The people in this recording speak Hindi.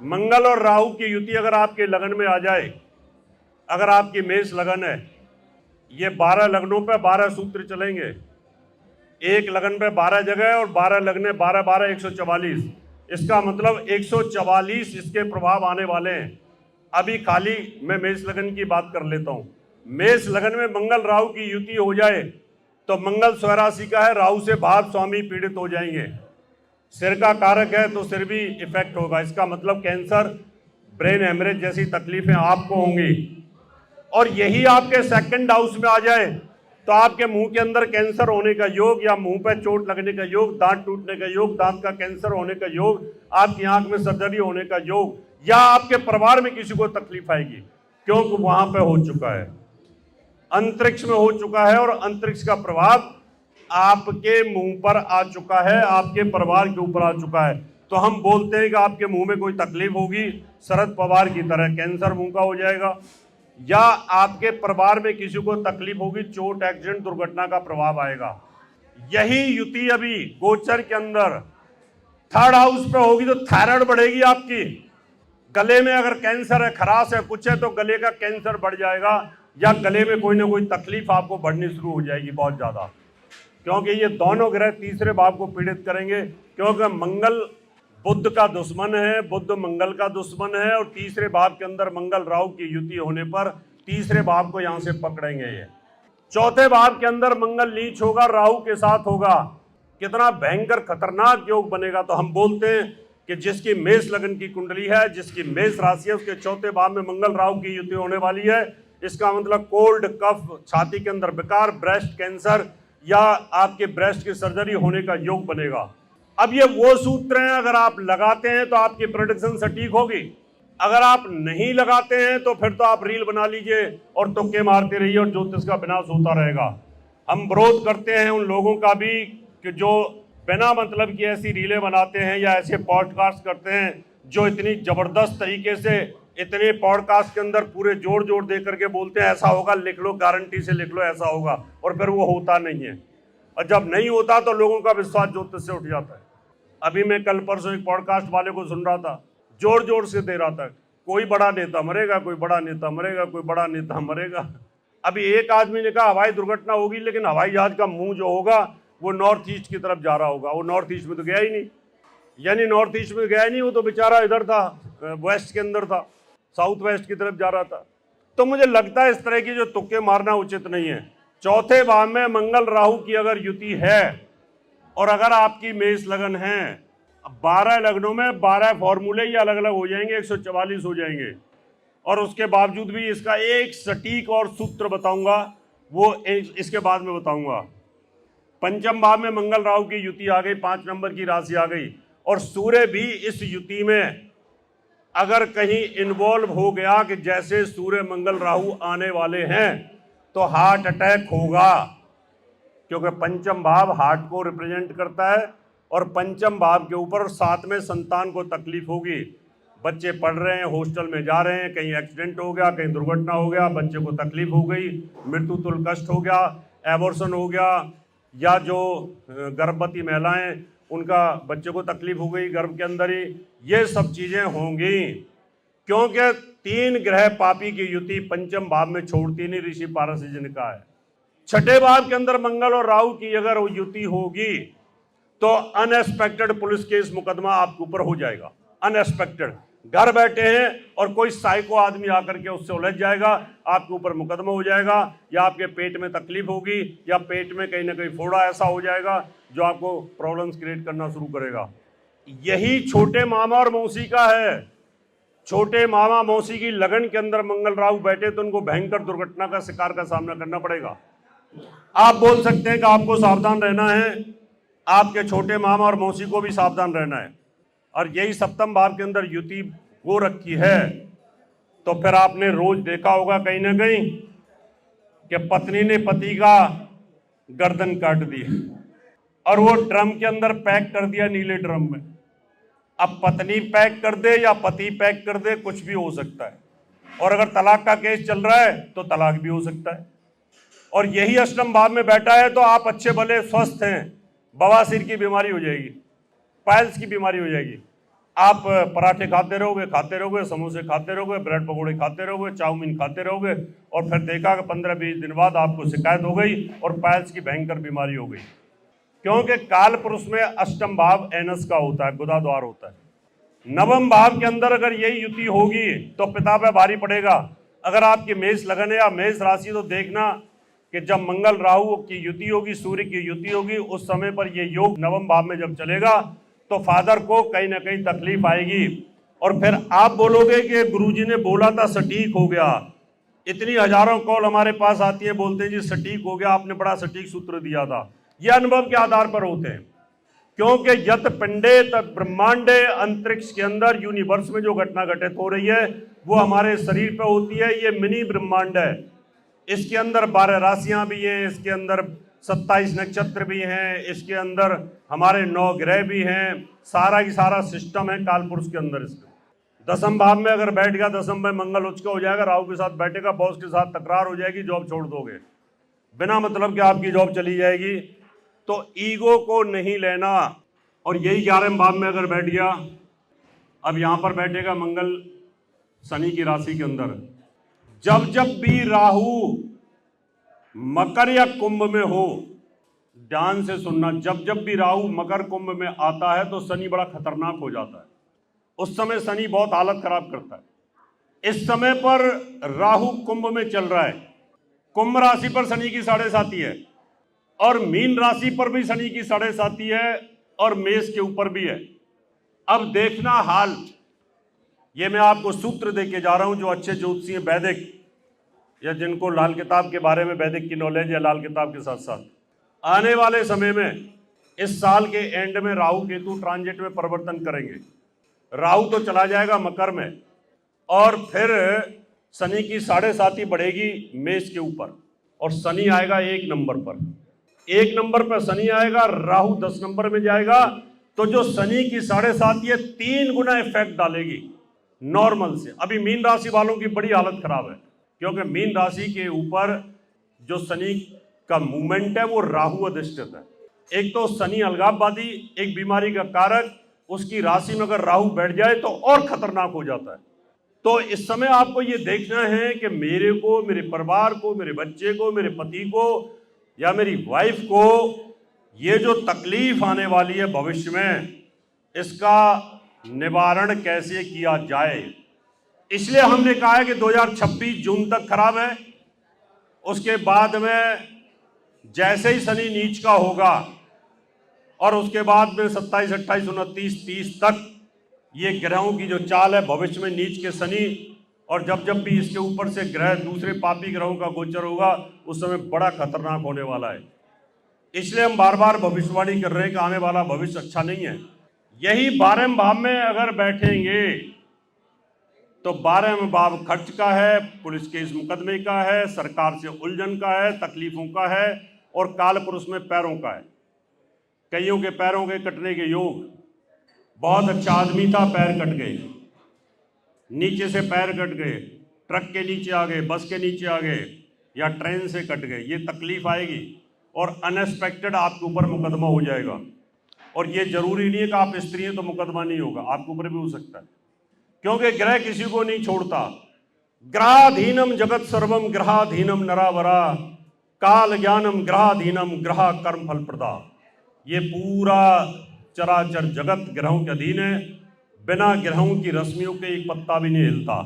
मंगल और राहु की युति अगर आपके लगन में आ जाए, अगर आपकी मेष लगन है, ये 12 लगनों पे 12 सूत्र चलेंगे। एक लगन पे 12 जगह और 12 लगने 12 12 144। इसका मतलब 144 इसके प्रभाव आने वाले हैं। अभी खाली मैं मेष लगन की बात कर लेता हूं। मेष लगन में मंगल राहु की युति हो जाए तो मंगल स्वराशि का है, राहु से भाव स्वामी पीड़ित हो जाएंगे। सिर का कारक है तो सिर भी इफेक्ट होगा। इसका मतलब कैंसर, ब्रेन हेमरेज जैसी तकलीफें आपको होंगी। और यही आपके सेकंड हाउस में आ जाए तो आपके मुंह के अंदर कैंसर होने का योग, या मुंह पे चोट लगने का योग, दांत टूटने का योग, दांत का कैंसर होने का योग, आपकी आंख में सर्जरी होने का योग, या आपके परिवार में किसी को तकलीफ आएगी, क्योंकि वहां पे हो चुका है, अंतरिक्ष में हो चुका है। और अंतरिक्ष का प्रभाव आपके मुंह पर आ चुका है, आपके परिवार के ऊपर आ चुका है। तो हम बोलते हैं कि आपके मुंह में कोई तकलीफ होगी, शरद पवार की तरह कैंसर मुंह का हो जाएगा, या आपके परिवार में किसी को तकलीफ होगी, चोट, एक्सीडेंट, दुर्घटना का प्रभाव आएगा। यही युति अभी गोचर के अंदर थर्ड हाउस पे होगी तो थायराइड बढ़ेगी आपकी। गले में अगर कैंसर है, खराश है, कुछ है, तो गले का कैंसर बढ़ जाएगा, या गले में कोई ना कोई तकलीफ आपको बढ़नी शुरू हो जाएगी बहुत ज्यादा, क्योंकि ये दोनों ग्रह तीसरे भाव को पीड़ित करेंगे। क्योंकि मंगल बुध का दुश्मन है, बुध मंगल का दुश्मन है, और तीसरे भाव के अंदर मंगल राहु की युति होने पर तीसरे भाव को यहां से पकड़ेंगे। ये चौथे भाव के अंदर मंगल नीच होगा, राहु के साथ होगा। कितना भयंकर खतरनाक योग बनेगा। तो हम बोलते हैं कि जिसकी मेष लगन की कुंडली है, जिसकी मेष राशि है, उसके चौथे भाव में मंगल राहु की युति होने वाली है। इसका मतलब कोल्ड, कफ, छाती के अंदर विकार, ब्रेस्ट कैंसर, या आपके ब्रेस्ट की सर्जरी होने का योग बनेगा। अब ये वो सूत्र हैं, अगर आप लगाते हैं तो आपकी प्रेडिक्शन सटीक होगी। अगर आप नहीं लगाते हैं तो फिर तो आप रील बना लीजिए और तुक्के मारते रहिए और ज्योतिष का विनाश होता रहेगा। हम विरोध करते हैं उन लोगों का भी कि जो बिना मतलब की ऐसी रीलें बनाते हैं या ऐसे पॉडकास्ट करते हैं, जो इतनी जबरदस्त तरीके से इतने पॉडकास्ट के अंदर पूरे जोड़ जोड़ दे करके बोलते हैं ऐसा होगा, लिख लो, गारंटी से लिख लो ऐसा होगा, और फिर वो होता नहीं है। और जब नहीं होता तो लोगों का विश्वास ज्योतिष से उठ जाता है। अभी मैं कल परसों एक पॉडकास्ट वाले को सुन रहा था, जोर जोर से दे रहा था, कोई बड़ा नेता मरेगा, कोई बड़ा नेता मरेगा, कोई बड़ा नेता मरेगा। अभी एक आदमी ने कहा हवाई दुर्घटना होगी, लेकिन हवाई जहाज का मुंह जो होगा वो नॉर्थ ईस्ट की तरफ जा रहा होगा। वो नॉर्थ ईस्ट में तो गया ही नहीं, यानी नॉर्थ ईस्ट में गया ही नहीं, वो तो बेचारा इधर था, वेस्ट के अंदर था, साउथ वेस्ट की तरफ जा रहा था। तो मुझे लगता है इस तरह की जो तुक्के मारना उचित नहीं है। चौथे भाव में मंगल राहु की अगर युति है और अगर आपकी मेष लगन है, 12 लगनों में 12 फॉर्मूले ये अलग अलग हो जाएंगे, 144 हो जाएंगे। और उसके बावजूद भी इसका एक सटीक और सूत्र बताऊंगा, वो इसके बाद में बताऊंगा। पंचम भाव में मंगल राहु की युति आ गई, 5 नंबर की राशि आ गई, और सूर्य भी इस युति में अगर कहीं इन्वॉल्व हो गया कि जैसे सूर्य मंगल राहु आने वाले हैं तो हार्ट अटैक होगा, क्योंकि पंचम भाव हार्ट को रिप्रेजेंट करता है। और पंचम भाव के ऊपर 7 में संतान को तकलीफ होगी। बच्चे पढ़ रहे हैं, हॉस्टल में जा रहे हैं, कहीं एक्सीडेंट हो गया, कहीं दुर्घटना हो गया, बच्चे को तकलीफ हो गई, मृत्यु तुल्य कष्ट हो गया, एबॉर्शन हो गया, या जो गर्भवती महिलाएं उनका बच्चे को तकलीफ हो गई गर्भ के अंदर ही, ये सब चीजें होंगी। क्योंकि 3 ग्रह पापी की युति पंचम भाव में छोड़ती नहीं, ऋषि पारसी जी ने कहा है। छठे भाव के अंदर मंगल और राहु की अगर युति होगी तो अनएक्सपेक्टेड पुलिस केस मुकदमा आपके ऊपर हो जाएगा। अनएक्सपेक्टेड, घर बैठे हैं और कोई साइको आदमी आकर के उससे उलझ जाएगा, आपके ऊपर मुकदमा हो जाएगा, या आपके पेट में तकलीफ होगी, या पेट में कहीं ना कहीं फोड़ा ऐसा हो जाएगा जो आपको प्रॉब्लम्स क्रिएट करना शुरू करेगा। यही छोटे मामा और मौसी का है। छोटे मामा मौसी की लगन के अंदर मंगल राहु बैठे तो उनको भयंकर दुर्घटना का शिकार का सामना करना पड़ेगा। आप बोल सकते हैं कि आपको सावधान रहना है, आपके छोटे मामा और मौसी को भी सावधान रहना है। और यही सप्तम भाव के अंदर युति हो रखी है, तो फिर आपने रोज देखा होगा कहीं ना कहीं कि पत्नी ने पति का गर्दन काट दी और वो ड्रम के अंदर पैक कर दिया, नीले ड्रम में। अब पत्नी पैक कर दे या पति पैक कर दे, कुछ भी हो सकता है। और अगर तलाक का केस चल रहा है तो तलाक भी हो सकता है। और यही अष्टम भाव में बैठा है तो आप अच्छे भले स्वस्थ हैं, बवासीर की बीमारी हो जाएगी, पाइल्स की बीमारी हो जाएगी। आप पराठे खाते रहोगे, समोसे खाते रहोगे, ब्रेड पकौड़े खाते रहोगे, चाउमीन खाते रहोगे, और फिर देखा कि 15-20 दिन बाद आपको शिकायत हो गई और पाइल्स की भयंकर बीमारी हो गई। क्योंकि काल पुरुष में अष्टम भाव एनस का होता है, गुदा द्वार होता है। नवम भाव के अंदर अगर यही युति होगी तो पिता पे भारी पड़ेगा। अगर आपकी मेष लगन है या मेष राशि, तो देखना कि जब मंगल राहु की युति होगी, सूर्य की युति होगी, उस समय पर ये योग नवम भाव में जब चलेगा तो फादर को कहीं ना कहीं तकलीफ आएगी। और फिर आप बोलोगे कि गुरुजी ने बोला था सटीक हो गया। इतनी हजारों कॉल हमारे पास आती है, बोलते हैं जी सटीक हो गया, आपने बड़ा सटीक सूत्र दिया था। ये अनुभव के आधार पर होते हैं, क्योंकि यत पिंडे तत् ब्रह्मांडे, अंतरिक्ष के अंदर यूनिवर्स में जो घटना घटित हो रही है वो हमारे शरीर पे होती है। ये मिनी ब्रह्मांड है, इसके अंदर 12 राशियां भी हैं, इसके अंदर 27 नक्षत्र भी हैं, इसके अंदर हमारे 9 ग्रह भी हैं, सारा की सारा सिस्टम है कालपुरुष के अंदर। इसमें दसम भाव में अगर बैठ गया, दसम में मंगल उच्च का हो जाएगा, राहु के साथ बैठेगा, बॉस के साथ तकरार हो जाएगी, जॉब छोड़ दोगे, बिना मतलब कि आपकी जॉब चली जाएगी। तो ईगो को नहीं लेना। और यही 11वें भाव में अगर बैठ गया, अब यहां पर बैठेगा मंगल शनि की राशि के अंदर। जब जब भी राहु मकर या कुंभ में हो, ध्यान से सुनना, जब जब भी राहु मकर कुंभ में आता है तो शनि बड़ा खतरनाक हो जाता है। उस समय शनि बहुत हालत खराब करता है। इस समय पर राहु कुंभ में चल रहा है, कुंभ राशि पर शनि की 7.5 है, और मीन राशि पर भी शनि की 7.5 है, और मेष के ऊपर भी है। अब देखना हाल, ये मैं आपको सूत्र दे के जा रहा हूं, जो अच्छे ज्योतिषी हैं, वैदिक, या जिनको लाल किताब के बारे में वैदिक की नॉलेज है, लाल किताब के साथ साथ आने वाले समय में, इस साल के एंड में राहु केतु ट्रांजिट में परिवर्तन करेंगे। राहु तो चला जाएगा मकर में, और फिर शनि की 7.5 बढ़ेगी मेष के ऊपर, और शनि आएगा 1 नंबर पर। 1 नंबर पर शनि आएगा, राहु 10 नंबर में जाएगा। तो जो शनि की 7.5 ये 3 गुना इफेक्ट डालेगी नॉर्मल से। अभी मीन राशि वालों की बड़ी हालत खराब है, क्योंकि मीन राशि के ऊपर जो शनि का मूवमेंट है वो राहु अधिष्ठित है। एक तो शनि अलगाववादी, एक बीमारी का कारक, उसकी राशि में अगर राहु बैठ जाए तो और खतरनाक हो जाता है। तो इस समय आपको ये देखना है कि मेरे को, मेरे परिवार को, मेरे बच्चे को, मेरे पति को या मेरी वाइफ को ये जो तकलीफ आने वाली है भविष्य में, इसका निवारण कैसे किया जाए। इसलिए हमने कहा है कि 2026 जून तक खराब है, उसके बाद में जैसे ही शनि नीच का होगा, और उसके बाद में 27, 28, 29, 30 तक ये ग्रहों की जो चाल है भविष्य में, नीच के शनि, और जब जब भी इसके ऊपर से ग्रह दूसरे पापी ग्रहों का गोचर होगा, उस समय बड़ा खतरनाक होने वाला है। इसलिए हम बार बार भविष्यवाणी कर रहे हैं कि आने वाला भविष्य अच्छा नहीं है। यही 12वें भाव में अगर बैठेंगे तो 12वें भाव खर्च का है, पुलिस केस मुकदमे का है, सरकार से उलझन का है, तकलीफों का है, और काल पुरुष में पैरों का है। कईयों के पैरों के कटने के योग, बहुत अच्छा आदमी था, पैर कट गए, नीचे से पैर कट गए, ट्रक के नीचे आ गए, बस के नीचे आ गए, या ट्रेन से कट गए। ये तकलीफ आएगी, और अनएक्सपेक्टेड आपके ऊपर मुकदमा हो जाएगा। और ये जरूरी नहीं है कि आप स्त्री हैं तो मुकदमा नहीं होगा, आपके ऊपर भी हो सकता है, क्योंकि ग्रह किसी को नहीं छोड़ता। ग्रहाधीनम जगत सर्वम ग्रहाधीनम नरावरा, काल ज्ञानम ग्रहाधीनम ग्रह कर्म फल प्रदा। ये पूरा चराचर जगत ग्रहों के अधीन है, बिना ग्रहों की रश्मियों के एक पत्ता भी नहीं हिलता।